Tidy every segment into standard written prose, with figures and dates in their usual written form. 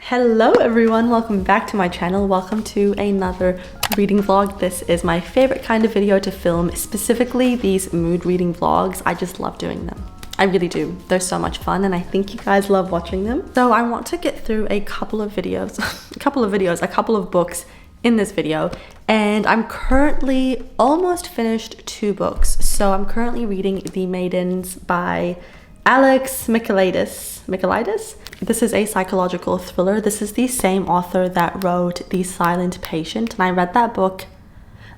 Hello everyone, welcome back to my channel. Welcome to another reading vlog. This is my favorite kind of video to film, specifically these mood reading vlogs. I just love doing them. I really do. They're so much fun and I think you guys love watching them. So I want to get through a couple of books in this video, and I'm currently almost finished 2 books. So I'm currently reading The Maidens by Alex Michaelides. This is a psychological thriller. This is the same author that wrote The Silent Patient, and I read that book,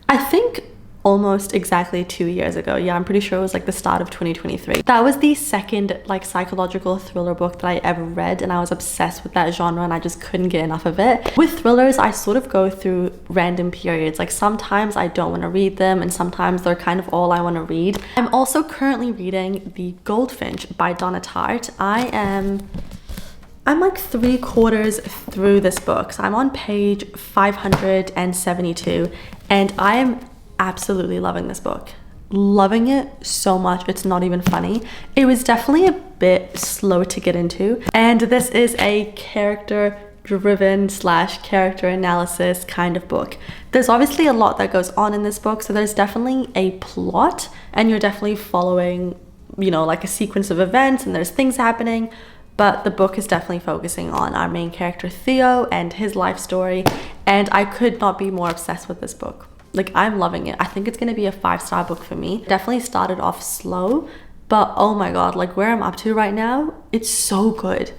I think, almost exactly 2 years ago. Yeah, I'm pretty sure it was like the start of 2023. That was the second like psychological thriller book that I ever read, and I was obsessed with that genre and I just couldn't get enough of it. With thrillers, I sort of go through random periods. Like sometimes I don't want to read them and sometimes they're kind of all I want to read. I'm also currently reading The Goldfinch by Donna Tartt. I'm like 3/4 through this book. So I'm on page 572 and I am absolutely loving this book. Loving it so much, it's not even funny. It was definitely a bit slow to get into, and this is a character driven / character analysis kind of book. There's obviously a lot that goes on in this book, so there's definitely a plot and you're definitely following, you know, like a sequence of events and there's things happening, but the book is definitely focusing on our main character Theo and his life story, and I could not be more obsessed with this book. Like, I'm loving it. I think it's gonna be a 5-star book for me. Definitely started off slow, but oh my god, like where I'm up to right now, it's so good.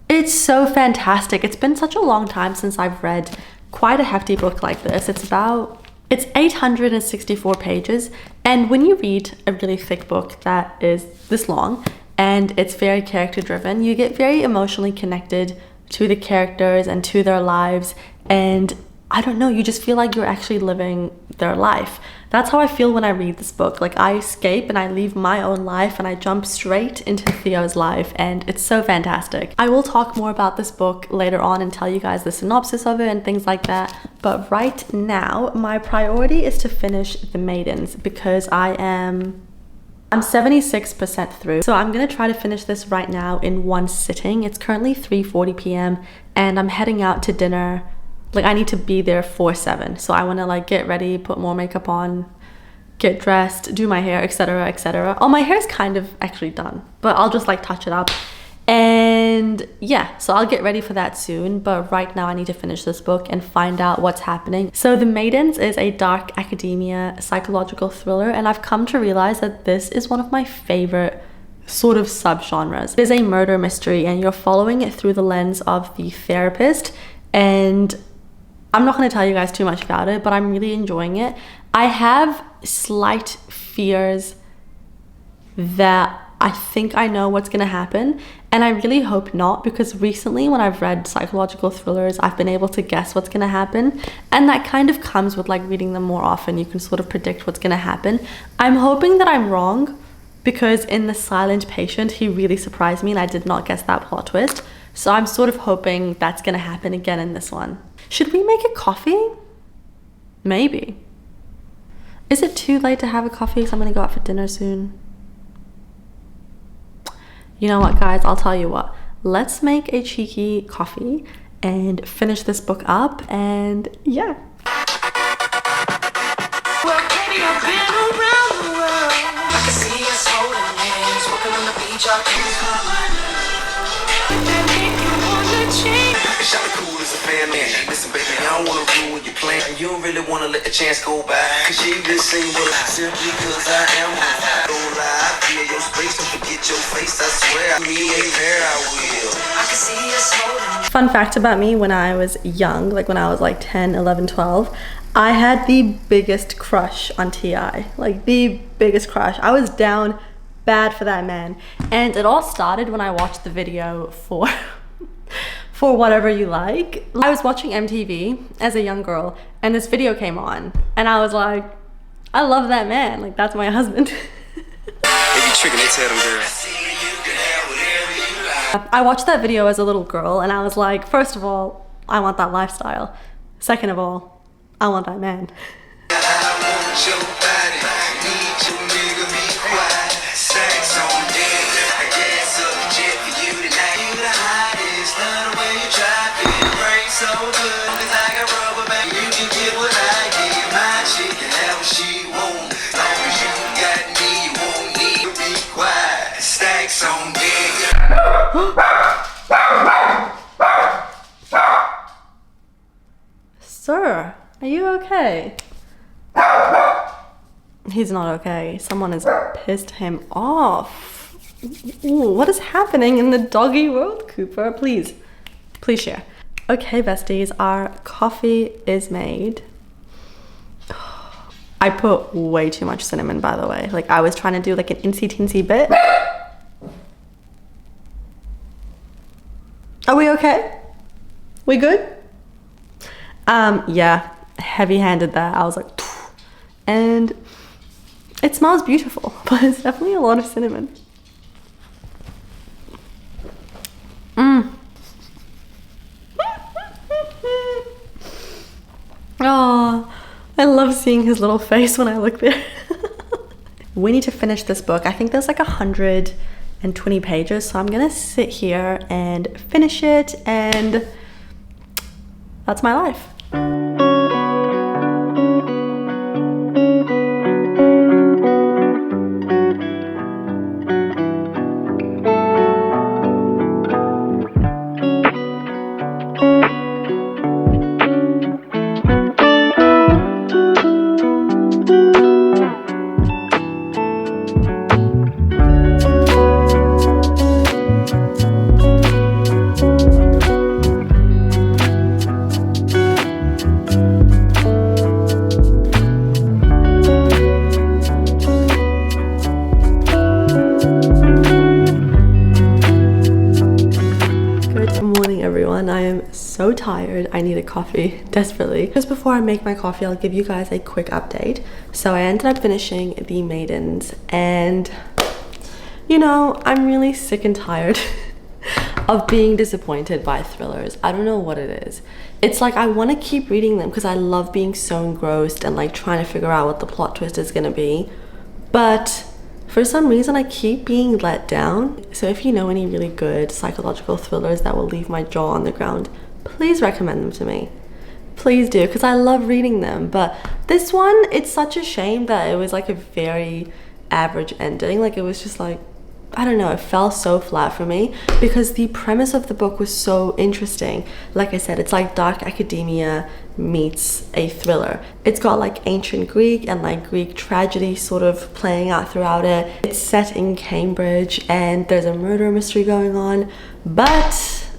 It's so fantastic. It's been such a long time since I've read quite a hefty book like this. It's 864 pages, and when you read a really thick book that is this long and it's very character driven, you get very emotionally connected to the characters and to their lives, and I don't know, you just feel like you're actually living their life. That's how I feel when I read this book. Like, I escape and I leave my own life and I jump straight into Theo's life, and it's so fantastic. I will talk more about this book later on and tell you guys the synopsis of it and things like that, but right now my priority is to finish The Maidens because I'm 76% through. So I'm gonna try to finish this right now in one sitting. It's currently 3:40 p.m. and I'm heading out to dinner. Like, I need to be there for 7, so I want to like get ready, put more makeup on, get dressed, do my hair, etc, etc. Oh, my hair is kind of actually done, but I'll just like touch it up, and yeah, so I'll get ready for that soon. But right now I need to finish this book and find out what's happening. So The Maidens is a dark academia psychological thriller, and I've come to realize that this is one of my favorite sort of subgenres. It is a murder mystery and you're following it through the lens of the therapist, and I'm not going to tell you guys too much about it, but I'm really enjoying it. I have slight fears that I think I know what's going to happen, and I really hope not, because recently when I've read psychological thrillers, I've been able to guess what's going to happen, and that kind of comes with like reading them more often. You can sort of predict what's going to happen. I'm hoping that I'm wrong, because in The Silent Patient, he really surprised me and I did not guess that plot twist. So I'm sort of hoping that's going to happen again in this one. Should we make a coffee? Maybe. Is it too late to have a coffee because I'm going to go out for dinner soon? You know what, guys? I'll tell you what. Let's make a cheeky coffee and finish this book up, and yeah. Well, baby, I've been around the world. I can see us holding hands, walking on the beach, our kids listen, baby, I don't wanna ruin your plan. You don't really wanna let the chance go by, cause you just sing what I simply cause I am high. Don't lie, feel your space, don't forget your face, I swear. Me ain't there, I will. I can see us holding. Fun fact about me, when I was young, like when I was like 10, 11, 12, I had the biggest crush on T.I. Like the biggest crush. I was down Bad for that man. And it all started when I watched the video for for Whatever You Like. I was watching MTV as a young girl and this video came on and I was like, I love that man. Like, that's my husband. They be tricking, they tell them girls. I watched that video as a little girl and I was like, first of all, I want that lifestyle. Second of all, I want that man. Sir, are you okay? He's not okay. Someone has pissed him off. Ooh, what is happening in the doggy world, Cooper? Please share. Okay, besties, our coffee is made. I put way too much cinnamon, by the way. Like, I was trying to do like an insy-teensy bit. Are we okay? We good? Yeah, heavy-handed there. I was like, phew. And it smells beautiful, but it's definitely a lot of cinnamon. Oh, I love seeing his little face when I look there. We need to finish this book. I think there's like 120 pages, so I'm gonna sit here and finish it, and that's my life. I am so tired. I need a coffee desperately. Just before I make my coffee, I'll give you guys a quick update. So I ended up finishing the Maidens, and you know, I'm really sick and tired of being disappointed by thrillers. I don't know what it is. It's like I want to keep reading them because I love being so engrossed and like trying to figure out what the plot twist is gonna be, but for some reason I keep being let down. So if you know any really good psychological thrillers that will leave my jaw on the ground, please recommend them to me. Please do, because I love reading them. But this one, it's such a shame that it was like a very average ending. Like, it was just like, I don't know, it fell so flat for me because the premise of the book was so interesting. Like I said, it's like dark academia meets a thriller. It's got like ancient Greek and like Greek tragedy sort of playing out throughout it. It's set in Cambridge and there's a murder mystery going on. But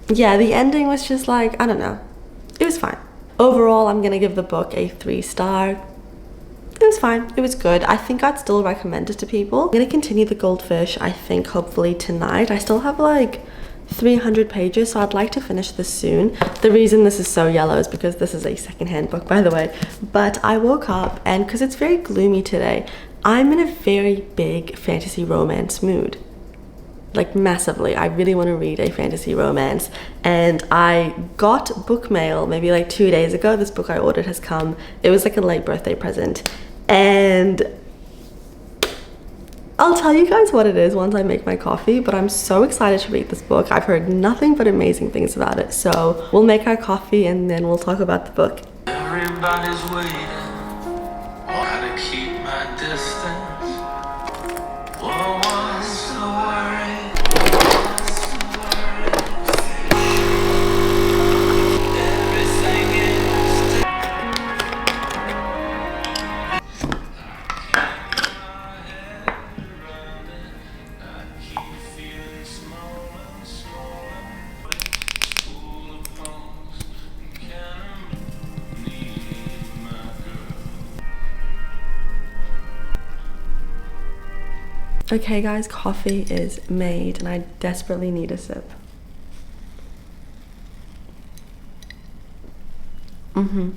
yeah, the ending was just like, I don't know. It was fine. Overall, I'm gonna give the book a 3-star. It was fine. It was good. I think I'd still recommend it to people. I'm gonna continue The Goldfish, I think, hopefully tonight. I still have like 300 pages, so I'd like to finish this soon. The reason this is so yellow is because this is a secondhand book, by the way. But I woke up, and because it's very gloomy today, I'm in a very big fantasy romance mood. Like, massively. I really want to read a fantasy romance, and I got book mail maybe like 2 days ago. This book I ordered has come. It was like a late birthday present, and I'll tell you guys what it is once I make my coffee, but I'm so excited to read this book. I've heard nothing but amazing things about it, so we'll make our coffee and then we'll talk about the book. Everybody's waiting. Gotta keep my distance. Whoa, what's the worry? Okay guys, coffee is made and I desperately need a sip. Okay.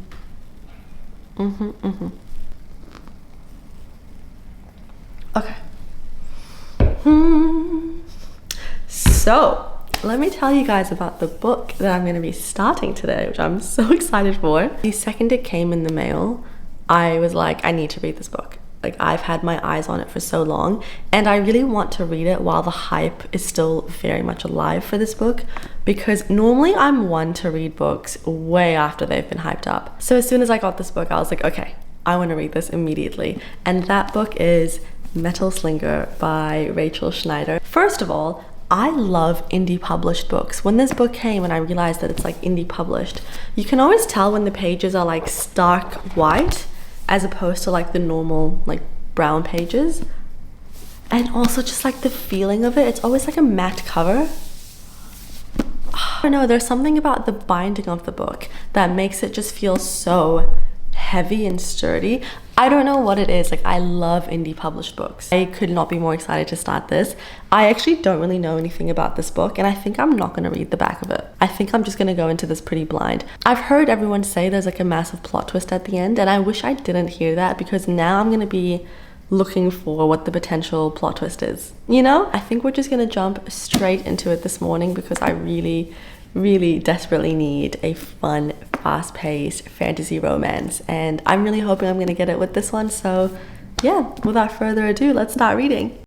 So, let me tell you guys about the book that I'm going to be starting today, which I'm so excited for. The second it came in the mail, I was like, I need to read this book. Like, I've had my eyes on it for so long, and I really want to read it while the hype is still very much alive for this book, because normally I'm one to read books way after they've been hyped up. So as soon as I got this book, I was like, okay, I want to read this immediately. And that book is Metal Slinger by Rachel Schneider. First of all, I love indie published books. When this book came and I realized that it's like indie published, you can always tell when the pages are like stark white as opposed to like the normal like brown pages. And also just like the feeling of it, it's always like a matte cover. I don't know, there's something about the binding of the book that makes it just feel so heavy and sturdy. I don't know what it is, like I love indie published books. I could not be more excited to start this. I actually don't really know anything about this book and I think I'm not gonna read the back of it. I think I'm just gonna go into this pretty blind. I've heard everyone say there's like a massive plot twist at the end and I wish I didn't hear that because now I'm gonna be looking for what the potential plot twist is. You know, I think we're just gonna jump straight into it this morning because I really desperately need a fun, fast-paced fantasy romance and I'm really hoping I'm gonna get it with this one. So yeah, without further ado, let's start reading.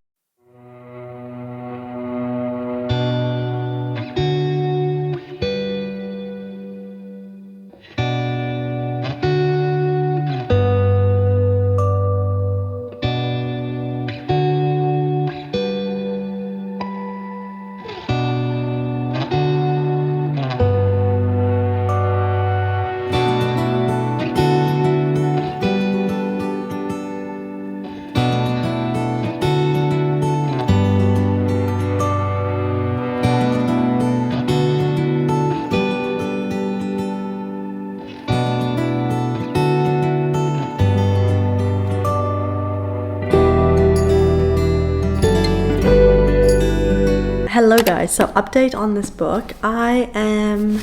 Hello guys, so update on this book. I am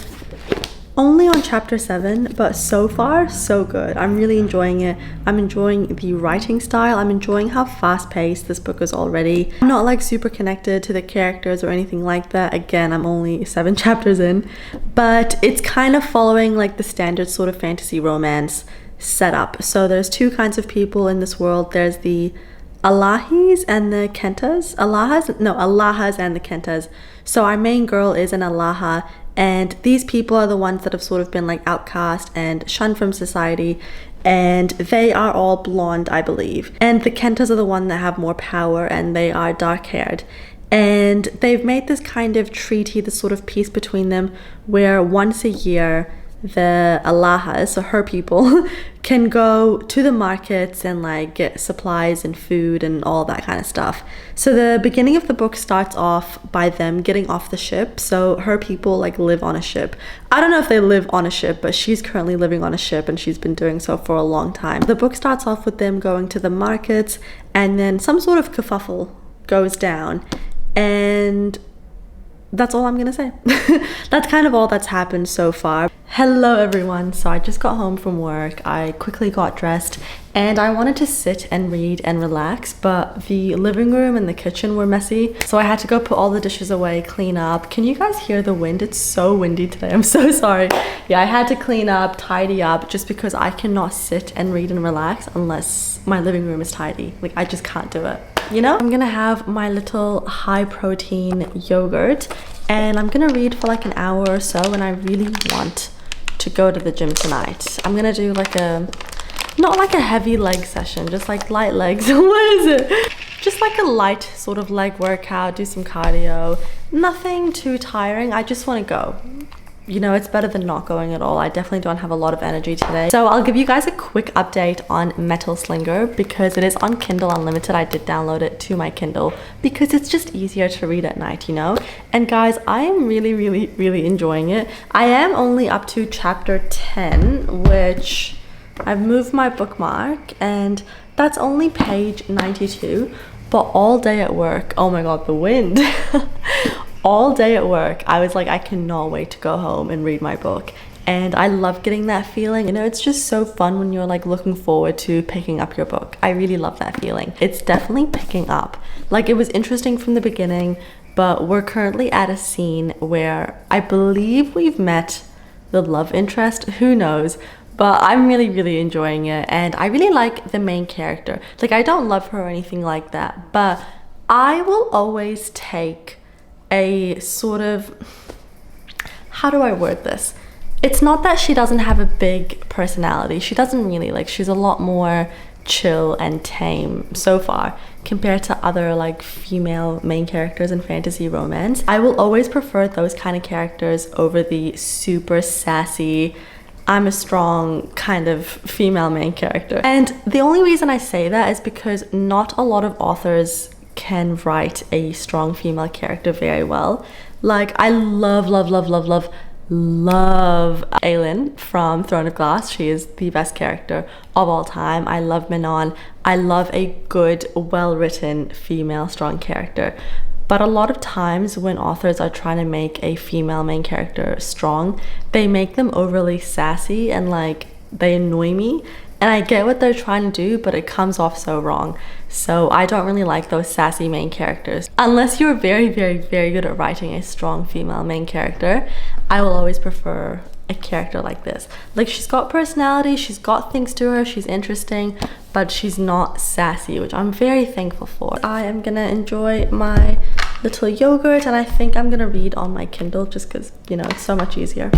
only on chapter 7, but so far so good. I'm really enjoying it. I'm enjoying the writing style. I'm enjoying how fast-paced this book is already. I'm not like super connected to the characters or anything like that. Again, I'm only 7 chapters in, but it's kind of following like the standard sort of fantasy romance setup. So there's two kinds of people in this world. There's the Alahis and the Kentas. Alahas and the Kentas. So our main girl is an Alaha, and these people are the ones that have sort of been like outcast and shunned from society, and they are all blonde, I believe. And the Kentas are the one that have more power and they are dark-haired. And they've made this kind of treaty, this sort of peace between them, where once a year the Alahas, so her people, can go to the markets and like get supplies and food and all that kind of stuff. So the beginning of the book starts off by them getting off the ship. So her people like live on a ship. I don't know if they live on a ship, but she's currently living on a ship and she's been doing so for a long time. The book starts off with them going to the markets and then some sort of kerfuffle goes down, and that's all I'm gonna say. That's kind of all that's happened so far. Hello everyone, so I just got home from work. I quickly got dressed and I wanted to sit and read and relax, but the living room and the kitchen were messy, so I had to go put all the dishes away, clean up. Can you guys hear the wind? It's so windy today, I'm so sorry. Yeah, I had to clean up, tidy up, just because I cannot sit and read and relax unless my living room is tidy. Like, I just can't do it. You know, I'm gonna have my little high protein yogurt and I'm gonna read for like an hour or so, and I really want to go to the gym tonight. I'm gonna do like not like a heavy leg session, just like light legs. What is it? Just like a light sort of leg workout, do some cardio, nothing too tiring. I just want to go. You know, it's better than not going at all. I definitely don't have a lot of energy today. So I'll give you guys a quick update on Metal Slinger because it is on Kindle Unlimited. I did download it to my Kindle because it's just easier to read at night, you know? And guys, I am really enjoying it. I am only up to chapter 10, which I've moved my bookmark, and that's only page 92. But all day at work, oh my god, the wind. All day at work, I was like, I cannot wait to go home and read my book. And I love getting that feeling. You know, it's just so fun when you're like looking forward to picking up your book. I really love that feeling. It's definitely picking up. Like, it was interesting from the beginning, but we're currently at a scene where I believe we've met the love interest. Who knows? But I'm really enjoying it, and I really like the main character. Like, I don't love her or anything like that, but I will always take a sort of, how do I word this? It's not that she doesn't have a big personality. She doesn't really. Like, she's a lot more chill and tame so far compared to other like female main characters in fantasy romance. I will always prefer those kind of characters over the super sassy, I'm a strong kind of female main character. And the only reason I say that is because not a lot of authors can write a strong female character very well. Like, I love Aelin from Throne of Glass. She is the best character of all time. I love Manon. I love a good, well-written female strong character. But a lot of times when authors are trying to make a female main character strong, they make them overly sassy and like they annoy me. And I get what they're trying to do, but it comes off so wrong. So I don't really like those sassy main characters. Unless you're very good at writing a strong female main character, I will always prefer a character like this. Like, she's got personality, she's got things to her, she's interesting, but she's not sassy, which I'm very thankful for. I am gonna enjoy my little yogurt, and I think I'm gonna read on my Kindle just because, you know, it's so much easier.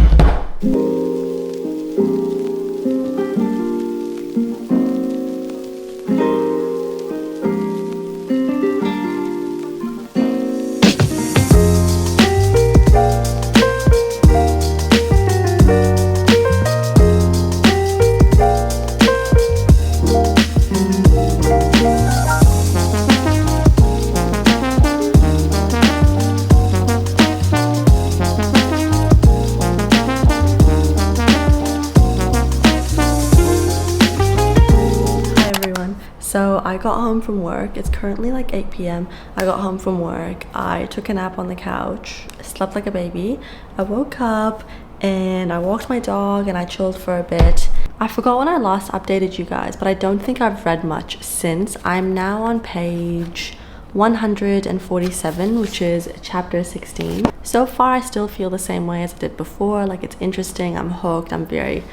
So I got home from work. It's currently like 8 p.m. I got home from work. I took a nap on the couch. I slept like a baby. I woke up and I walked my dog and I chilled for a bit. I forgot when I last updated you guys, but I don't think I've read much since. I'm now on page 147, which is chapter 16. So far, I still feel the same way as I did before. Like, it's interesting. I'm hooked. I'm very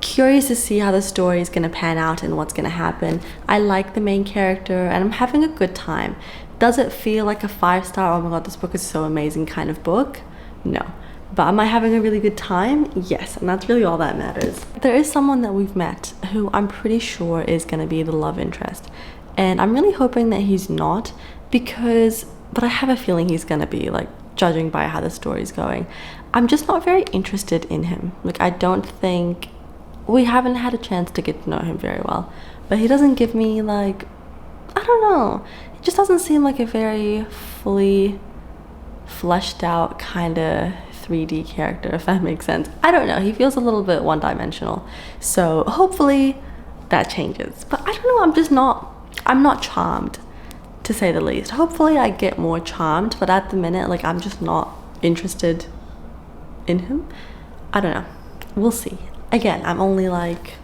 curious to see how the story is going to pan out and what's going to happen. I like the main character and I'm having a good time. Does it feel like a 5-star, oh my god, this book is so amazing kind of book? No. But am I having a really good time? Yes, and that's really all that matters. There is someone that we've met who I'm pretty sure is going to be the love interest. And I'm really hoping that he's not, but I have a feeling he's going to be, like, judging by how the story's going. I'm just not very interested in him. Like, I don't think, we haven't had a chance to get to know him very well. But he doesn't give me, like, I don't know. He just doesn't seem like a very fully fleshed out kind of 3D character, if that makes sense. I don't know. He feels a little bit one-dimensional. So hopefully that changes. But I don't know. I'm not charmed, to say the least. Hopefully I get more charmed. But at the minute, like, I'm just not interested in him. I don't know. We'll see. Again, I'm only like,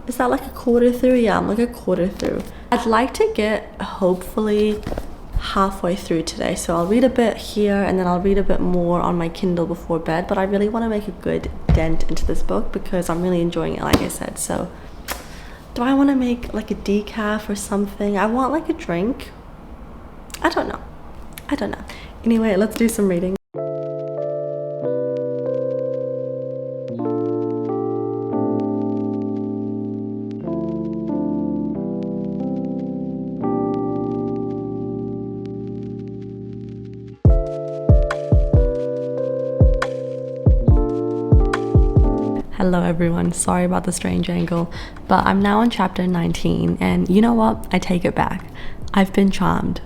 is that like a quarter through? Yeah, I'm like a quarter through. I'd like to get hopefully halfway through today. So I'll read a bit here and then I'll read a bit more on my Kindle before bed. But I really want to make a good dent into this book because I'm really enjoying it, like I said. So do I want to make like a decaf or something? I want like a drink. I don't know. Anyway, let's do some reading. Hello everyone, sorry about the strange angle, but I'm now on chapter 19 and you know what? I take it back. I've been charmed.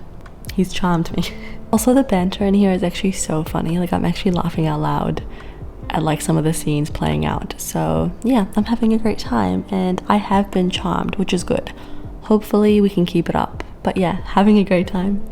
He's charmed me. Also, the banter in here is actually so funny. Like, I'm actually laughing out loud at like some of the scenes playing out. So yeah, I'm having a great time and I have been charmed, which is good. Hopefully we can keep it up. But yeah, having a great time.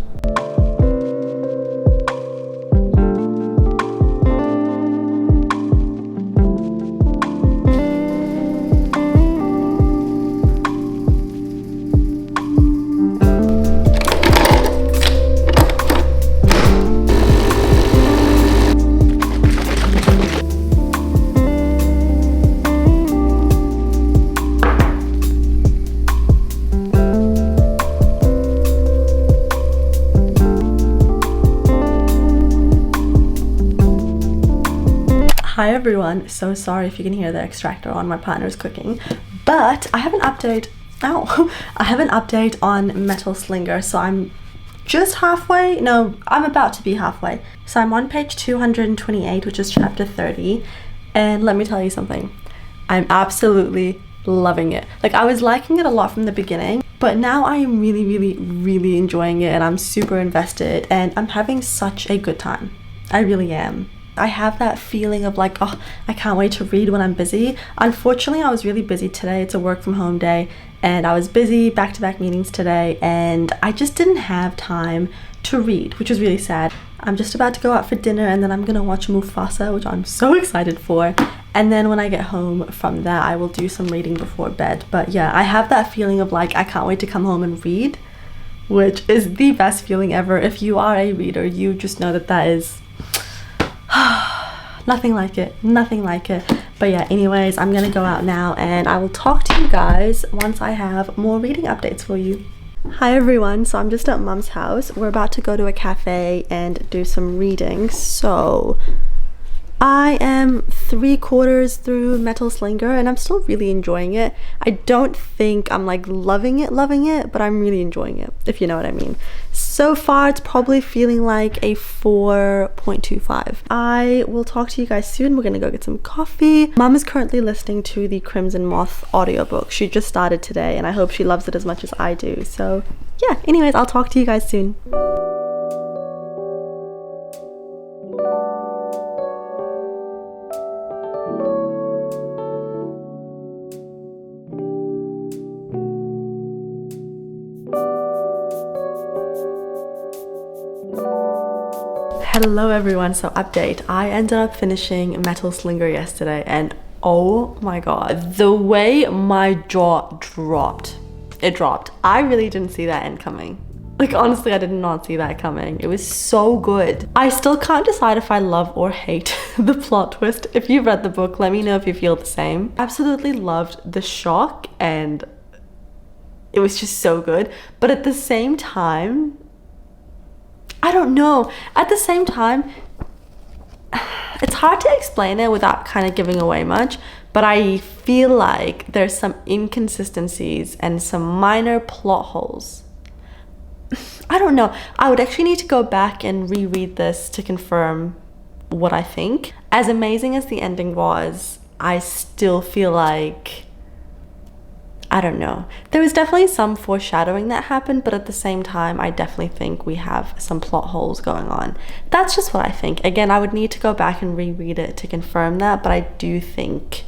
Hi everyone, so sorry if you can hear the extractor on, my partner's cooking, but I have an update. I have an update on Metal Slinger. So I'm just halfway, no, I'm about to be halfway. So I'm on page 228, which is chapter 30, and let me tell you something, I'm absolutely loving it. Like, I was liking it a lot from the beginning, but now I am really enjoying it, and I'm super invested, and I'm having such a good time. I really am. I have that feeling of like, oh, I can't wait to read when I'm busy. Unfortunately, I was really busy today. It's a work from home day, and I was busy, back-to-back meetings today, and I just didn't have time to read, which was really sad. I'm just about to go out for dinner, and then I'm gonna watch Mufasa, which I'm so excited for. And then when I get home from that, I will do some reading before bed. But yeah, I have that feeling of like, I can't wait to come home and read, which is the best feeling ever. If you are a reader, you just know that that is nothing like it, nothing like it. But yeah, anyways, I'm gonna go out now, and I will talk to you guys once I have more reading updates for you. Hi everyone, so I'm just at Mum's house. We're about to go to a cafe and do some reading. So I am 3/4 through Metal Slinger, and I'm still really enjoying it. I don't think I'm like loving it, but I'm really enjoying it, if you know what I mean. So far, it's probably feeling like a 4.25. I will talk to you guys soon. We're gonna go get some coffee. Mum is currently listening to the Crimson Moth audiobook. She just started today, and I hope she loves it as much as I do. So yeah, anyways, I'll talk to you guys soon. Hello everyone, so update. I ended up finishing Metal Slinger yesterday, and oh my god, the way my jaw dropped. It dropped. I really didn't see that end coming. Like, honestly, I did not see that coming. It was so good. I still can't decide if I love or hate the plot twist. If you've read the book, let me know if you feel the same. Absolutely loved the shock, and it was just so good. But at the same time, I don't know. At the same time, it's hard to explain it without kind of giving away much, but I feel like there's some inconsistencies and some minor plot holes. I don't know. I would actually need to go back and reread this to confirm what I think. As amazing as the ending was, I still feel like, I don't know. There was definitely some foreshadowing that happened, but at the same time, I definitely think we have some plot holes going on. That's just what I think. Again, I would need to go back and reread it to confirm that, but I do think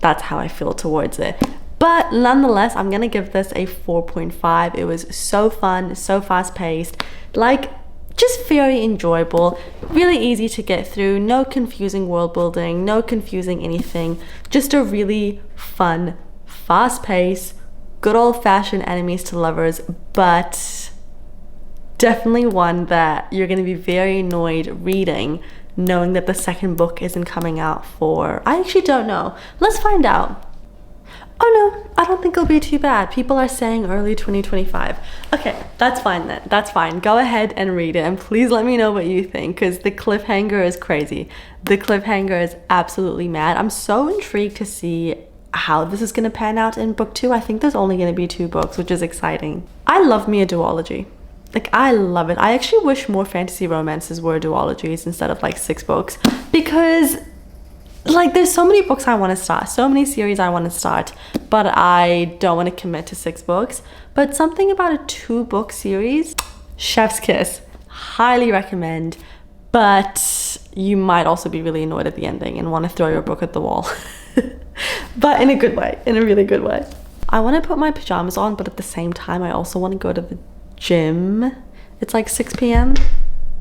that's how I feel towards it. But nonetheless, I'm gonna give this a 4.5. It was so fun, so fast-paced, like, just very enjoyable, really easy to get through, no confusing world building, no confusing anything, just a really fun, fast-paced, good old-fashioned enemies to lovers, but definitely one that you're going to be very annoyed reading, knowing that the second book isn't coming out for, I actually don't know. Let's find out. Oh no, I don't think it'll be too bad. People are saying early 2025. Okay, that's fine then. That's fine. Go ahead and read it, and please let me know what you think, because the cliffhanger is crazy. The cliffhanger is absolutely mad. I'm so intrigued to see how this is going to pan out in book 2. I think there's only going to be 2 books, which is exciting. I love me a duology. Like, I love it. I actually wish more fantasy romances were duologies instead of like 6 books, because like, there's so many books I want to start, so many series I want to start, but I don't want to commit to 6 books. But something about a 2-book series, chef's kiss, highly recommend. But you might also be really annoyed at the ending and want to throw your book at the wall. But in a good way, in a really good way. I want to put my pajamas on, but at the same time I also want to go to the gym. It's like 6 p.m.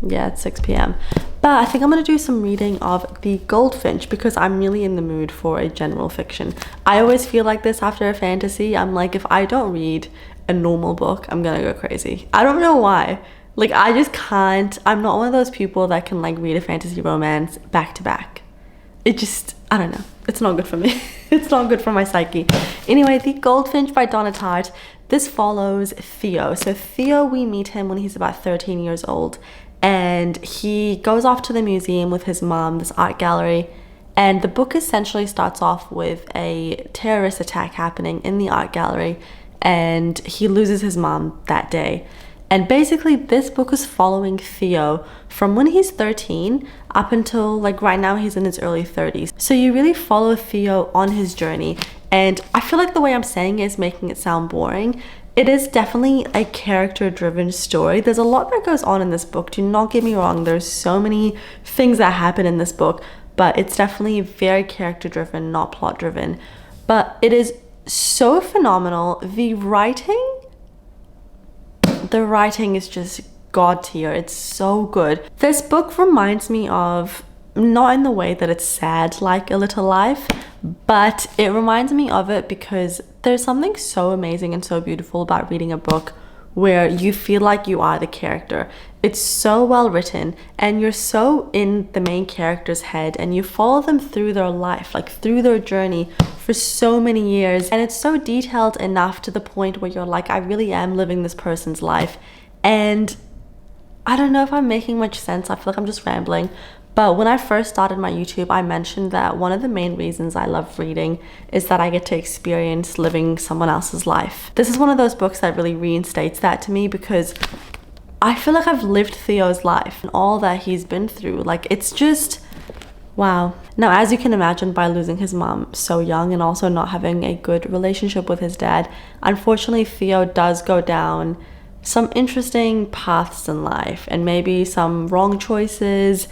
Yeah, it's 6 p.m. But I think I'm going to do some reading of The Goldfinch because I'm really in the mood for a general fiction. I always feel like this after a fantasy. I'm like, if I don't read a normal book, I'm going to go crazy. I don't know why. Like, I just can't. I'm not one of those people that can like read a fantasy romance back to back. It just, I don't know. It's not good for me. It's not good for my psyche. Anyway, The Goldfinch by Donna Tartt. This follows Theo. So Theo, we meet him when he's about 13 years old. And he goes off to the museum with his mom, this art gallery. And the book essentially starts off with a terrorist attack happening in the art gallery. And he loses his mom that day. And basically this book is following Theo from when he's 13 up until like right now he's in his early 30s. So you really follow Theo on his journey. And I feel like the way I'm saying it is making it sound boring. It is definitely a character-driven story. There's a lot that goes on in this book. Do not get me wrong. There's so many things that happen in this book, but it's definitely very character-driven, not plot-driven. But it is so phenomenal. The writing is just god tier. It's so good. This book reminds me of, not in the way that it's sad like A Little Life, but it reminds me of it because there's something so amazing and so beautiful about reading a book where you feel like you are the character. It's so well written and you're so in the main character's head and you follow them through their life, like through their journey for so many years. And it's so detailed enough to the point where you're like, I really am living this person's life. And I don't know if I'm making much sense. I feel like I'm just rambling. But when I first started my YouTube, I mentioned that one of the main reasons I love reading is that I get to experience living someone else's life. This is one of those books that really reinstates that to me because I feel like I've lived Theo's life and all that he's been through. Like, it's just, wow. Now, as you can imagine, by losing his mom so young and also not having a good relationship with his dad, unfortunately, Theo does go down some interesting paths in life and maybe some wrong choices,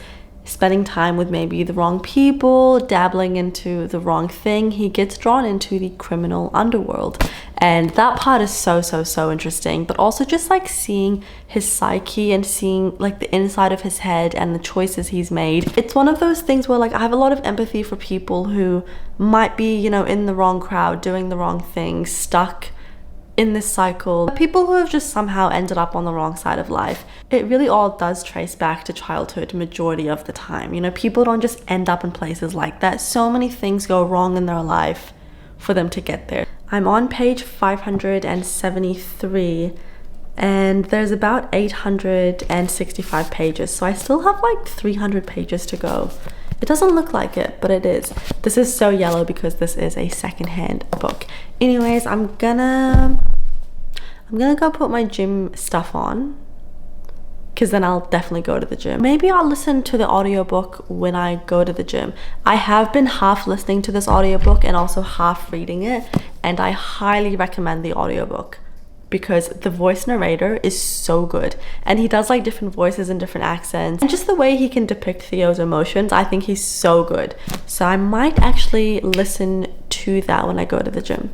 spending time with maybe the wrong people, dabbling into the wrong thing. He gets drawn into the criminal underworld. And that part is so interesting, but also just like seeing his psyche and seeing like the inside of his head and the choices he's made. It's one of those things where like I have a lot of empathy for people who might be, you know, in the wrong crowd, doing the wrong things, stuck in this cycle. People who have just somehow ended up on the wrong side of life. It really all does trace back to childhood majority of the time. You know, people don't just end up in places like that. So many things go wrong in their life for them to get there. I'm on page 573 and there's about 865 pages. So I still have like 300 pages to go. It doesn't look like it, but it is. This is so yellow because this is a secondhand book. Anyways, I'm gonna go put my gym stuff on because then I'll definitely go to the gym. Maybe I'll listen to the audiobook when I go to the gym. I have been half listening to this audiobook and also half reading it, and I highly recommend the audiobook because the voice narrator is so good and he does like different voices and different accents and just the way he can depict Theo's emotions. I think he's so good. So I might actually listen to that when I go to the gym.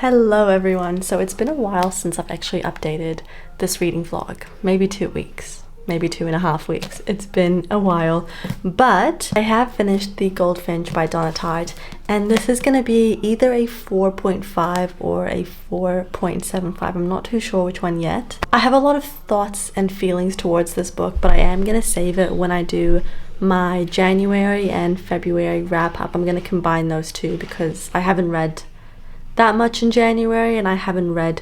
Hello everyone. So it's been a while since I've actually updated this reading vlog. Maybe 2 weeks, maybe 2.5 weeks. It's been a while, but I have finished The Goldfinch by Donna Tartt, and this is going to be either a 4.5 or a 4.75. I'm not too sure which one yet. I have a lot of thoughts and feelings towards this book, but I am going to save it when I do my January and February wrap up. I'm going to combine those two because I haven't read that much in January and I haven't read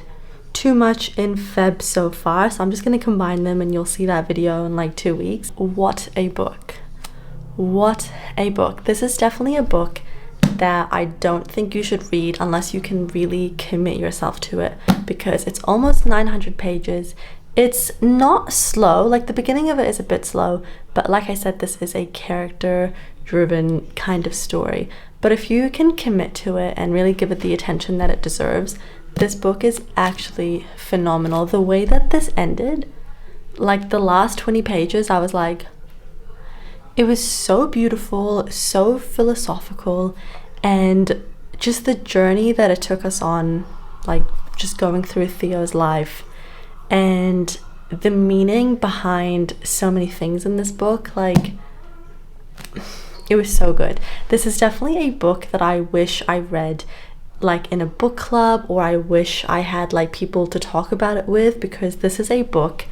too much in Feb so far, so I'm just going to combine them and you'll see that video in like 2 weeks. What a book. What a book. This is definitely a book that I don't think you should read unless you can really commit yourself to it, because it's almost 900 pages. It's not slow, like the beginning of it is a bit slow, but like I said, this is a character driven kind of story. But if you can commit to it and really give it the attention that it deserves, this book is actually phenomenal. The way that this ended, like the last 20 pages, I was like, it was so beautiful, so philosophical, and just the journey that it took us on, like just going through Theo's life and the meaning behind so many things in this book, like it was so good. This is definitely a book that I wish I read like in a book club, or I wish I had like people to talk about it with, because this is a book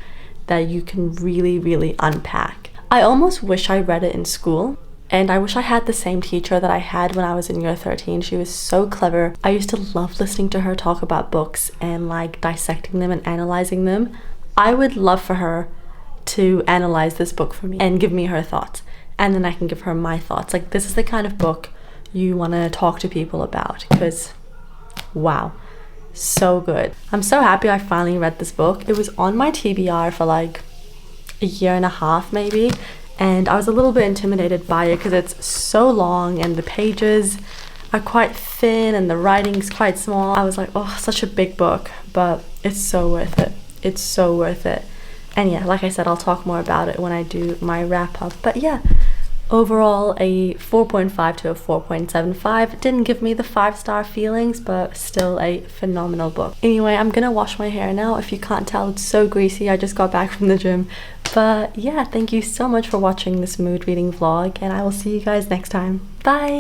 that you can really unpack. I almost wish I read it in school, and I wish I had the same teacher that I had when I was in year 13. She was so clever. I used to love listening to her talk about books and like dissecting them and analyzing them. I would love for her to analyze this book for me and give me her thoughts, and then I can give her my thoughts. Like, this is the kind of book you want to talk to people about, because wow, so good. I'm so happy I finally read this book. It was on my TBR for like a year and a half maybe, and I was a little bit intimidated by it because it's so long and the pages are quite thin and the writing's quite small. I was like, oh, such a big book, but it's so worth it. It's so worth it. And yeah, like I said, I'll talk more about it when I do my wrap up. But yeah, overall a 4.5 to a 4.75. Didn't give me the 5-star feelings, but still a phenomenal book. Anyway, I'm gonna wash my hair now. If you can't tell, it's so greasy. I just got back from the gym. But yeah, thank you so much for watching this mood reading vlog, and I will see you guys next time. Bye!